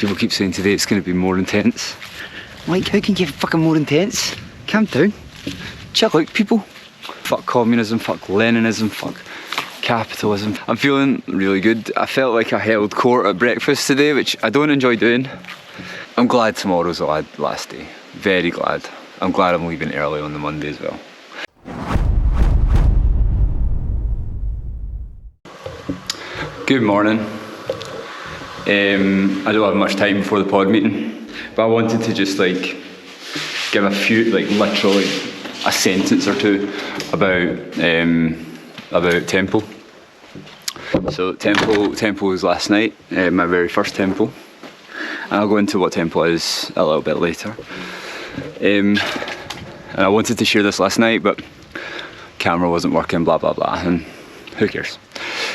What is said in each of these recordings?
People keep saying today it's going to be more intense. Mike, how can you get fucking more intense? Calm down. Chill out, people. Fuck communism, fuck Leninism, fuck capitalism. I'm feeling really good. I felt like I held court at breakfast today, which I don't enjoy doing. I'm glad tomorrow's the last day. Very glad. I'm glad I'm leaving early on the Monday as well. Good morning. I don't have much time before the pod meeting, but I wanted to just like give a few, like literally a sentence or two about temple. So temple was last night, my very first temple. And I'll go into what temple is a little bit later. And I wanted to share this last night, but camera wasn't working, blah blah blah, and who cares?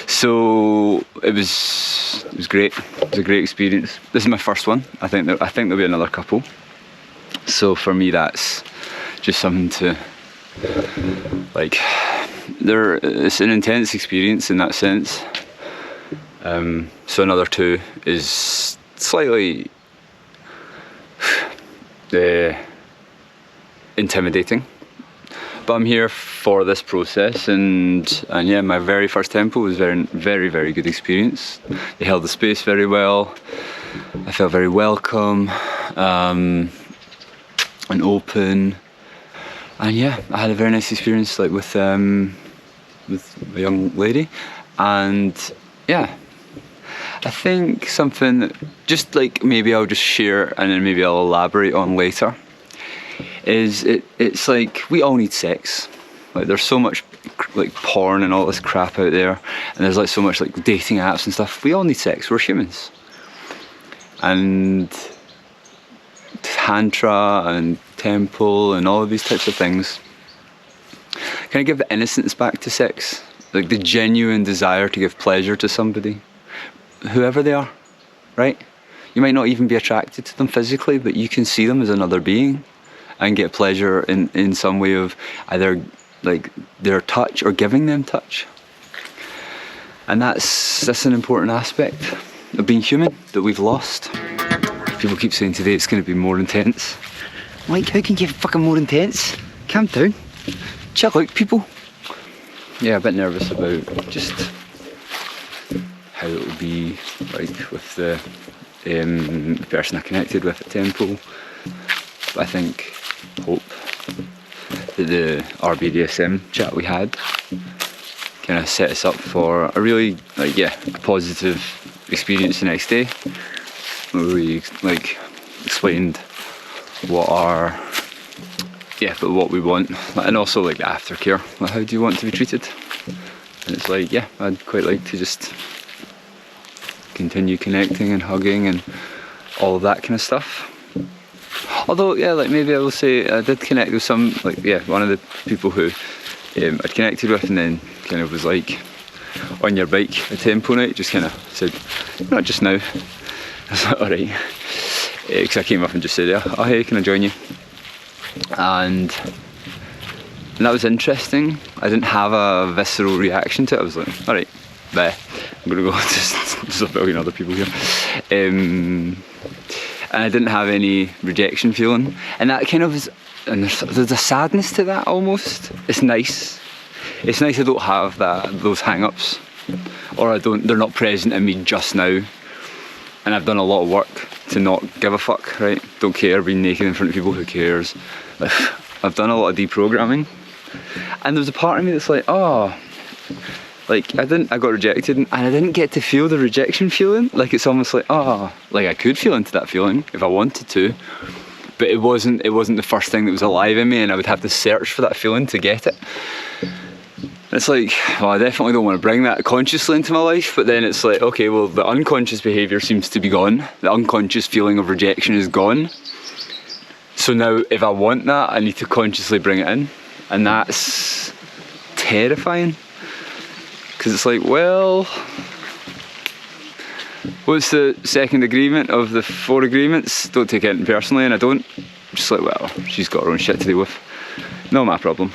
So it was great. It was a great experience. This is my first one. I think there'll be another couple. So for me, that's just something to like. It's an intense experience in that sense. So another two is slightly intimidating. But I'm here for this process, and yeah, my very first temple was very good experience. They held the space very well. I felt very welcome and open, and yeah, I had a very nice experience like with a young lady, and yeah, I think something that just like maybe I'll just share and then maybe I'll elaborate on later. It's like we all need sex. Like there's so much like porn and all this crap out there, and there's like so much like dating apps and stuff. We all need sex. We're humans. And tantra and temple and all of these types of things kind of give the innocence back to sex, like the genuine desire to give pleasure to somebody, whoever they are, right? You might not even be attracted to them physically, but you can see them as another being and get pleasure in some way of either like their touch or giving them touch. And that's an important aspect of being human that we've lost. People keep saying today it's going to be more intense. Mike, how can you get fucking more intense? Calm down. Chill out, people. Yeah, a bit nervous about just how it will be like with the person I connected with at temple. But I hope that the RBDSM chat we had kind of set us up for a really a positive experience the next day, where we like explained what we want, and also like the aftercare, like how do you want to be treated. And it's like, yeah, I'd quite like to just continue connecting and hugging and all of that kind of stuff. Although, yeah, like maybe I will say I did connect with some, like, yeah, one of the people who I'd connected with, and then kind of was like, on your bike at tempo night, just kind of said, not just now. I was like, alright. Because I came up and just said, oh hey, can I join you? And that was interesting. I didn't have a visceral reaction to it. I was like, alright, bye. I'm going to go, there's a billion other people here. And I didn't have any rejection feeling. And that kind of is, and there's a sadness to that almost. It's nice. It's nice I don't have those hang-ups. Or they're not present in me just now. And I've done a lot of work to not give a fuck, right? Don't care being naked in front of people, who cares? I've done a lot of deprogramming. And there's a part of me that's like, oh, like I got rejected and I didn't get to feel the rejection feeling. Like it's almost like, oh, like I could feel into that feeling if I wanted to. But it wasn't the first thing that was alive in me, and I would have to search for that feeling to get it. It's like, well, I definitely don't want to bring that consciously into my life, but then it's like, okay, well, the unconscious behaviour seems to be gone. The unconscious feeling of rejection is gone. So now, if I want that, I need to consciously bring it in. And that's terrifying. Because it's like, well, what's the second agreement of the 4 agreements? Don't take it personally, and I don't. I'm just like, well, she's got her own shit to deal with. Not my problem.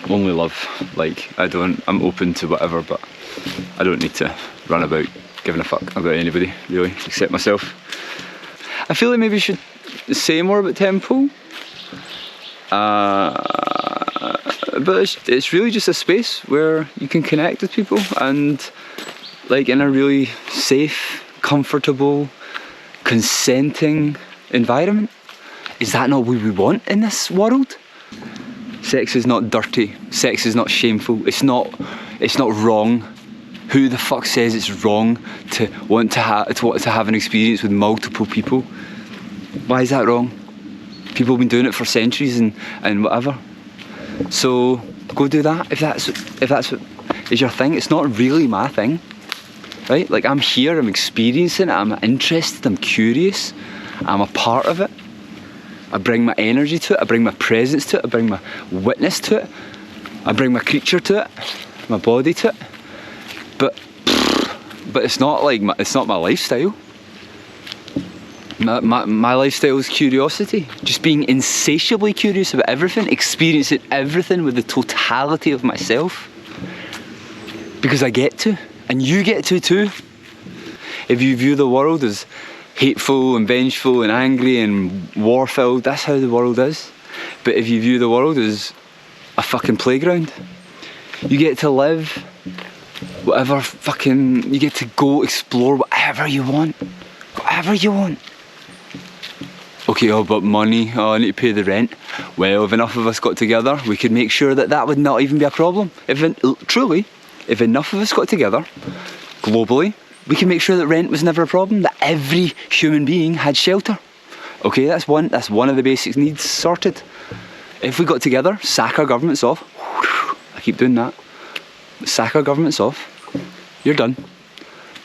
Only love. Like, I'm open to whatever, but I don't need to run about giving a fuck about anybody, really, except myself. I feel like maybe I should say more about temple. But it's really just a space where you can connect with people, and like in a really safe, comfortable, consenting environment. Is that not what we want in this world? Sex is not dirty. Sex is not shameful. It's not wrong. Who the fuck says it's wrong to want to have an experience with multiple people? Why is that wrong? People have been doing it for centuries and whatever. So go do that if that's what is your thing. It's not really my thing, right? Like, I'm here, I'm experiencing it, I'm interested, I'm curious, I'm a part of it. I bring my energy to it, I bring my presence to it, I bring my witness to it, I bring my creature to it, my body to it. But it's not like it's not my lifestyle. My lifestyle is curiosity, just being insatiably curious about everything, experiencing everything with the totality of myself. Because I get to, and you get to too. If you view the world as hateful and vengeful and angry and war-filled, that's how the world is. But if you view the world as a fucking playground, you get to live whatever fucking, you get to go explore whatever you want. Whatever you want. Okay, oh, but money, oh, I need to pay the rent. Well, if enough of us got together, we could make sure that would not even be a problem. If enough of us got together, globally, we can make sure that rent was never a problem, that every human being had shelter. Okay, that's one of the basic needs sorted. If we got together, sack our governments off. I keep doing that. Sack our governments off. You're done.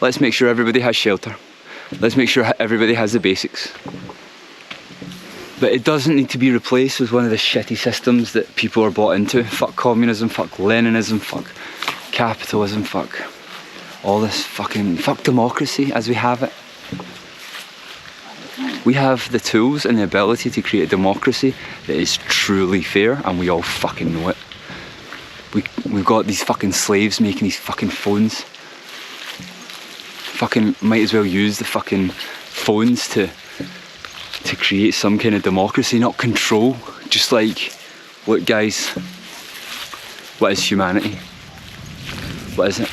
Let's make sure everybody has shelter. Let's make sure everybody has the basics. But it doesn't need to be replaced with one of the shitty systems that people are bought into. Fuck communism, fuck Leninism, fuck capitalism, fuck all this fucking, fuck democracy as we have it. We have the tools and the ability to create a democracy that is truly fair, and we all fucking know it. We've got these fucking slaves making these fucking phones. Fucking might as well use the fucking phones to create some kind of democracy, not control. Just like, look guys, what is humanity? What is it?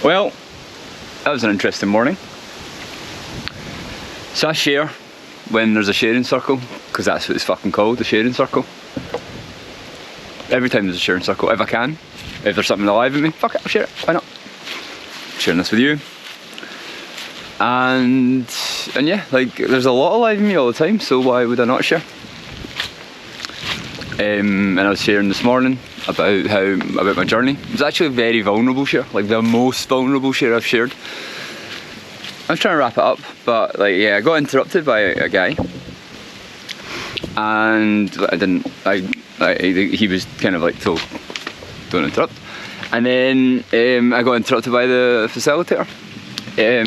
Well, that was an interesting morning. So I share when there's a sharing circle, because that's what it's fucking called, the sharing circle. Every time there's a sharing circle, if I can, if there's something alive in me, fuck it, I'll share it, why not? I'm sharing this with you. And yeah, like, there's a lot alive in me all the time, so why would I not share? And I was sharing this morning about my journey. It was actually a very vulnerable share, like the most vulnerable share I've shared. I was trying to wrap it up, but like, yeah, I got interrupted by a guy, and he was kind of like told, don't interrupt. And then I got interrupted by the facilitator. I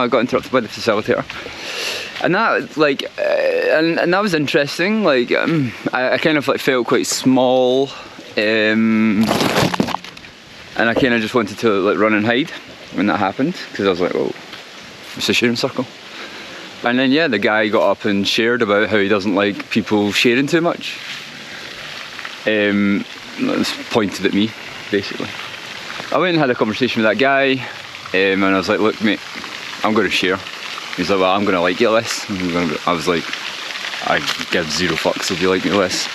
got interrupted by the facilitator. And that, like, and that was interesting. Like, I kind of like felt quite small, and I kind of just wanted to like run and hide when that happened, because I was like, oh, it's a sharing circle. And then yeah, the guy got up and shared about how he doesn't like people sharing too much. Pointed at me, basically. I went and had a conversation with that guy, and I was like, look mate, I'm going to share. He's like, well, I'm going to like you less. I was like, I give zero fucks if you like me less.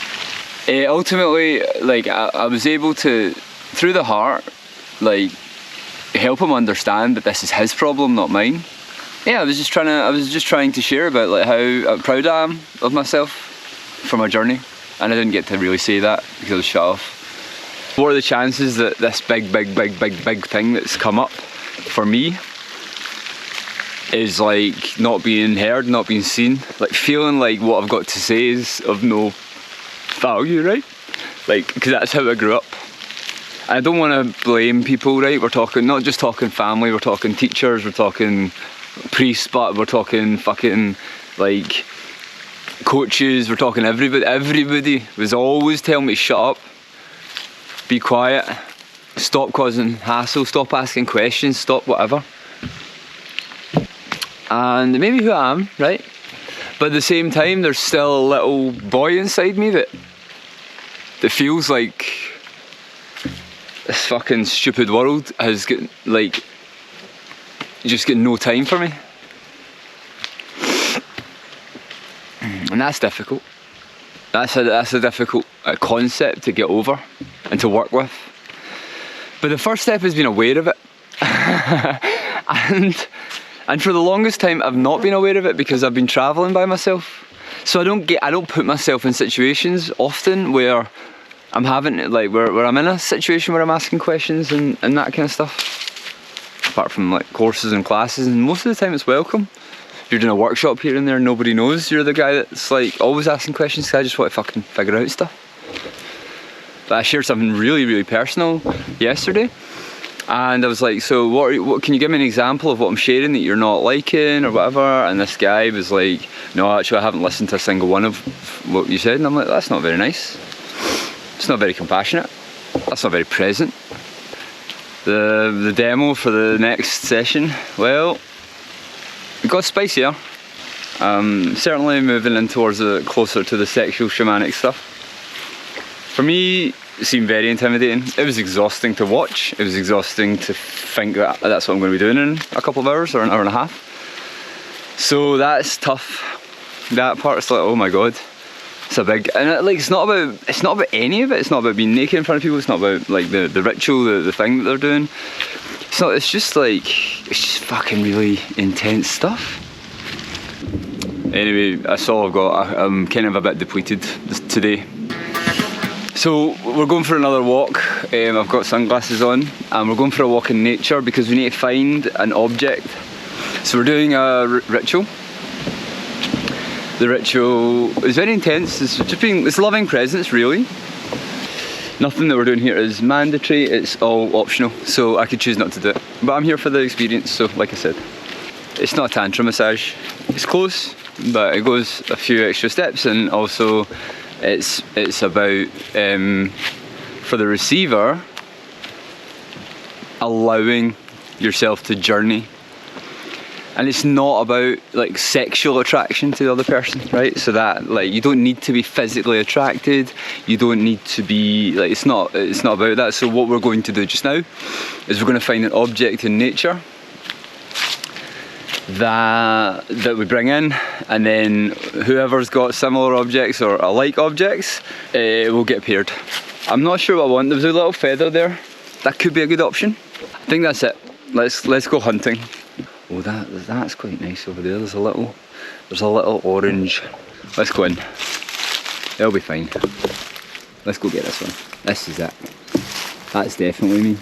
Ultimately, like, I was able to, through the heart, like, help him understand that this is his problem, not mine. Yeah, I was just trying to share about like how proud I am of myself for my journey, and I didn't get to really say that because I was shut off. What are the chances that this big thing that's come up for me is like not being heard, not being seen, like feeling like what I've got to say is of no value, right? Like, because that's how I grew up. I don't want to blame people, right? We're talking, not just talking family, we're talking teachers, we're talking priests, but we're talking fucking like coaches, we're talking everybody. Everybody was always telling me, shut up, be quiet, stop causing hassle, stop asking questions, stop whatever. And it made me who I am, right? But at the same time, there's still a little boy inside me that feels like this fucking stupid world has got, like, just got no time for me. And that's difficult. That's a difficult concept to get over and to work with. But the first step is being aware of it. and for the longest time I've not been aware of it because I've been travelling by myself. So I don't put myself in situations often where I'm having, like, where I'm in a situation where I'm asking questions and that kind of stuff. Apart from like courses and classes, and most of the time it's welcome. If you're doing a workshop here and there, nobody knows you're the guy that's like always asking questions because I just want to fucking figure out stuff. But I shared something really, really personal yesterday, and I was like, so what can you give me an example of what I'm sharing that you're not liking or whatever? And this guy was like, no, actually I haven't listened to a single one of what you said. And I'm like, that's not very nice. It's not very compassionate. That's not very present. The demo for the next session, well, it got spicier. Certainly moving in towards closer to the sexual shamanic stuff. For me, it seemed very intimidating. It was exhausting to watch. It was exhausting to think that that's what I'm going to be doing in a couple of hours or an hour and a half. So that's tough. That part's like, oh my god, it's a big, and it's not about any of it. It's not about being naked in front of people. It's not about like the ritual, the thing that they're doing. It's just fucking really intense stuff. Anyway, I'm kind of a bit depleted today. So we're going for another walk. I've got sunglasses on, and we're going for a walk in nature because we need to find an object. So we're doing a ritual. The ritual is very intense. It's loving presence, really. Nothing that we're doing here is mandatory. It's all optional. So I could choose not to do it, but I'm here for the experience. So, like I said, it's not a tantra massage. It's close, but it goes a few extra steps, and also it's about for the receiver allowing yourself to journey. And it's not about like sexual attraction to the other person, right? So that, like, you don't need to be physically attracted. You don't need to be like, it's not about that. So what we're going to do just now is we're going to find an object in nature that we bring in, and then whoever's got similar objects or alike objects will get paired. I'm not sure what I want. There was a little feather there. That could be a good option. I think that's it. Let's go hunting. Oh, that's quite nice over there. There's a little orange. Let's go in. It'll be fine. Let's go get this one. This is it. That's definitely me.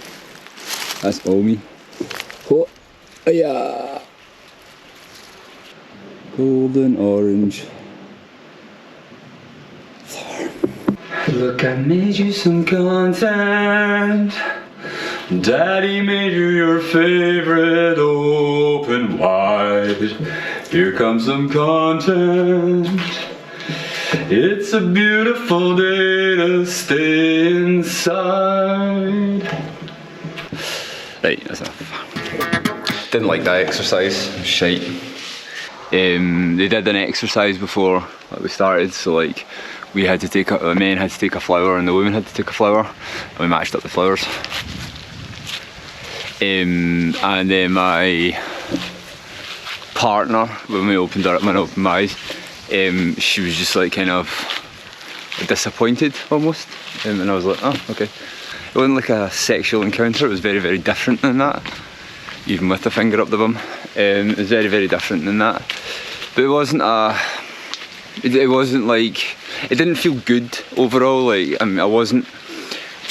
That's all me. Oh, yeah. Golden orange. Look, I made you some content. Daddy made you your favorite, open wide. Here comes some content. It's a beautiful day to stay inside. Right, that's enough. Didn't like that exercise. Shite. They did an exercise before we started, so like we had to take the men had to take a flower and the women had to take a flower, and we matched up the flowers. And then my partner, when I opened my eyes, she was just like kind of disappointed almost, and I was like, oh, okay. It wasn't like a sexual encounter. It was very, very different than that. Even with the finger up the bum, it was very, very different than that. But it wasn't like, it didn't feel good overall. Like, I mean, I wasn't.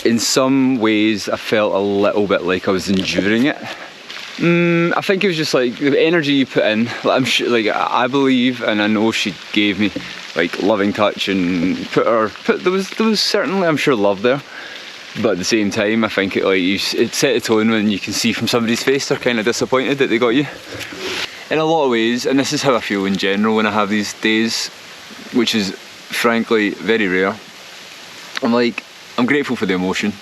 In some ways, I felt a little bit like I was enduring it. I think it was just like the energy you put in. Like, I'm sure, like I believe, and I know she gave me like loving touch and there was certainly, I'm sure, love there. But at the same time, I think it set a tone when you can see from somebody's face they're kind of disappointed that they got you. In a lot of ways, and this is how I feel in general when I have these days, which is frankly very rare. I'm grateful for the emotion.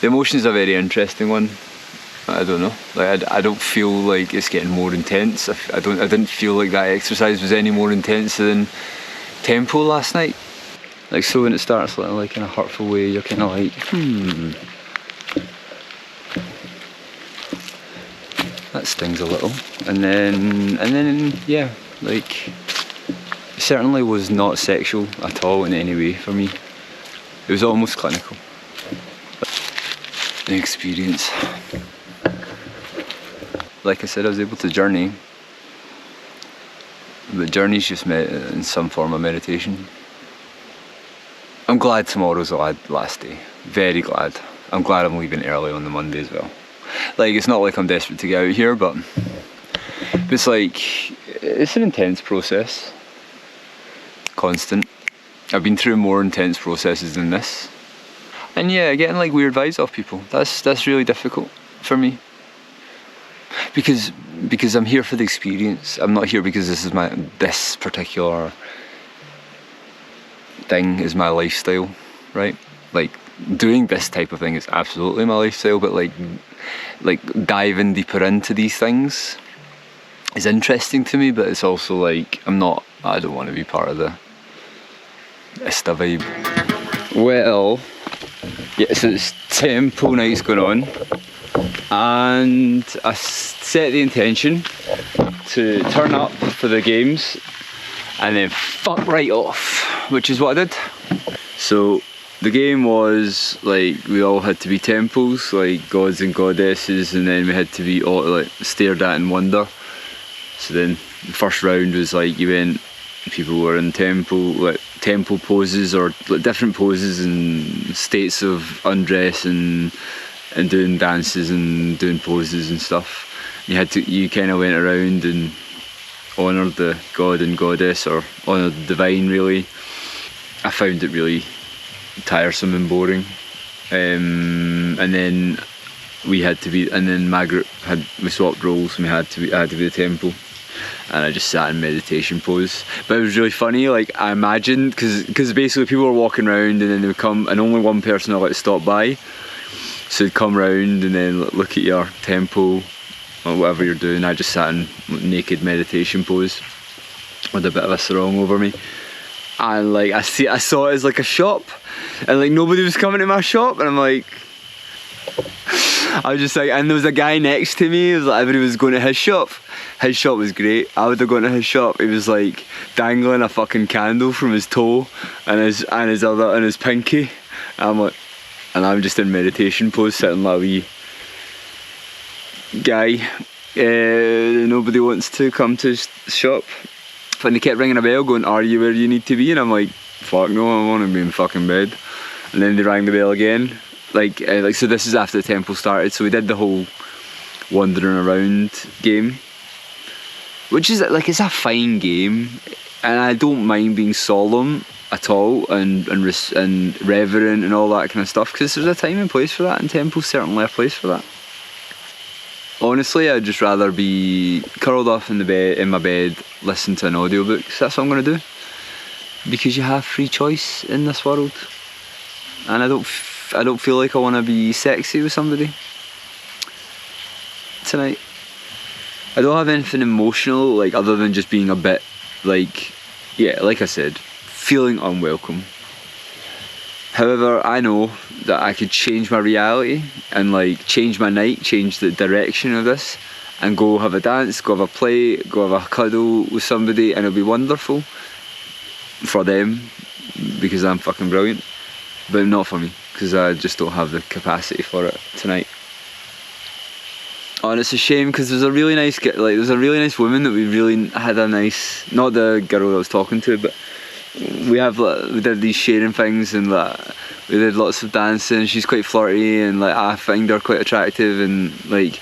The emotion's a very interesting one. I don't know. Like I don't feel like it's getting more intense. I didn't feel like that exercise was any more intense than tempo last night. Like, so when it starts like in a hurtful way, you're kind of like, that stings a little. And then yeah, like, it certainly was not sexual at all in any way for me. It was almost clinical. The experience. Like I said, I was able to journey. But journey's just in some form of meditation. I'm glad tomorrow's the last day. Very glad. I'm glad I'm leaving early on the Monday as well. Like, it's not like I'm desperate to get out here, but it's like, it's an intense process. Constant. I've been through more intense processes than this. And yeah, getting like weird vibes off people, that's really difficult for me. Because I'm here for the experience. I'm not here because this particular thing is my lifestyle, right? Like, doing this type of thing is absolutely my lifestyle, but like diving deeper into these things is interesting to me, but it's also like, I don't want to be part of the ISTA vibe. Well, yeah, so it's tempo night's going on, and I set the intention to turn up for the games and then fuck right off, which is what I did. So the game was like, we all had to be temples, like gods and goddesses, and then we had to be all like stared at in wonder. So then the first round was like, people were in temple poses, or like different poses and states of undress and doing dances and doing poses and stuff. You kind of went around and honoured the god and goddess, or honoured the divine, really. I found it really tiresome and boring. And then my group we swapped roles, and I had to be the temple, and I just sat in meditation pose. But it was really funny. Like, I imagined, because basically people were walking around, and then they would come, and only one person would stop by. So they'd come round and then look at your tempo or whatever you're doing. I just sat in naked meditation pose with a bit of a sarong over me, and like I saw it as like a shop, and like nobody was coming to my shop, and I'm like, I was just like, and there was a guy next to me. It was like everybody was going to his shop. His shop was great. I would have gone to his shop. He was like dangling a fucking candle from his toe and his pinky. And I'm just in meditation pose, sitting like a wee guy. Nobody wants to come to his shop. And they kept ringing a bell going, "Are you where you need to be?" And I'm like, fuck no, I want to be in fucking bed. And then they rang the bell again. So this is after the temple started, so we did the whole wandering around game, which is like, it's a fine game, and I don't mind being solemn at all and reverent and all that kind of stuff, because there's a time and place for that, and temple's certainly a place for that. Honestly, I'd just rather be curled up in my bed, listen to an audiobook. So that's what I'm going to do, because you have free choice in this world, and I don't feel like I want to be sexy with somebody tonight. I don't have anything emotional, like, other than just being a bit like, yeah, like I said, feeling unwelcome. However, I know that I could change my reality and like change my night, change the direction of this, and go have a dance, go have a play, go have a cuddle with somebody, and it'll be wonderful for them because I'm fucking brilliant, but not for me, because I just don't have the capacity for it tonight. Oh, and it's a shame, because there's a really nice woman that we really had a nice, not the girl I was talking to, but we did these sharing things, and we did lots of dancing. She's quite flirty, and like I find her quite attractive, and like,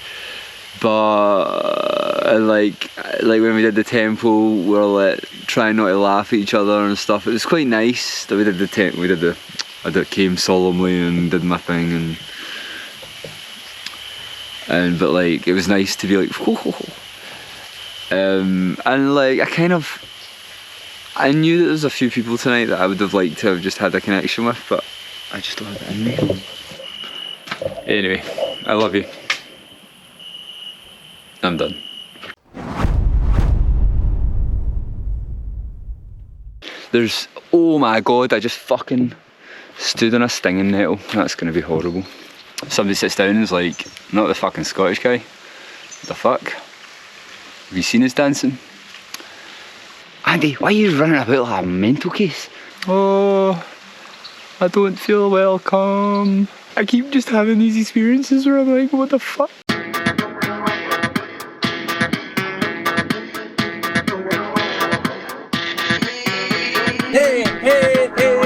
but like when we did the temple, we were like trying not to laugh at each other and stuff. It was quite nice that we did the temple. I came solemnly and did my thing, and but like it was nice to be like, and like I knew that there was a few people tonight that I would have liked to have just had a connection with, but I just don't have it in me. Anyway, I love you. I'm done. There's, oh my god, I just fucking stood on a stinging nettle. That's gonna be horrible. Somebody sits down and is like, not the fucking Scottish guy. The fuck? Have you seen us dancing? Andy, why are you running about like a mental case? Oh, I don't feel welcome. I keep just having these experiences where I'm like, what the fuck? Hey, hey, hey.